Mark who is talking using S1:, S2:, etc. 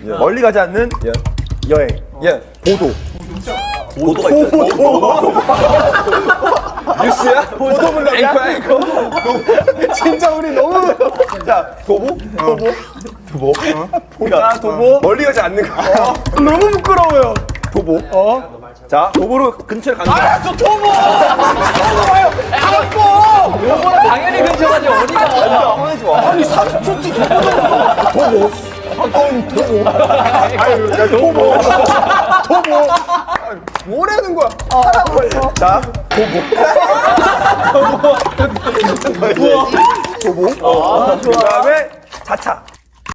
S1: 멀리 가지 않는 여행. 보도.
S2: 보도가 있어요. 뉴스야?
S1: 앵커야, 앵커. 진짜 우리 너무. 자, 도보? 도보. 자, 도보. 멀리 가지 않는 거. 너무 부끄러워요. 도보. 자, 도보로 근처에 가는 거. 알았어, 도보!
S3: 요거는 당연히 근처가지 어디가.
S1: 아니, 30초치 도보. 아유, 야, 도보. 뭐라는 거야? 하라고. 자, 도보. 도보. 그 다음에 자차.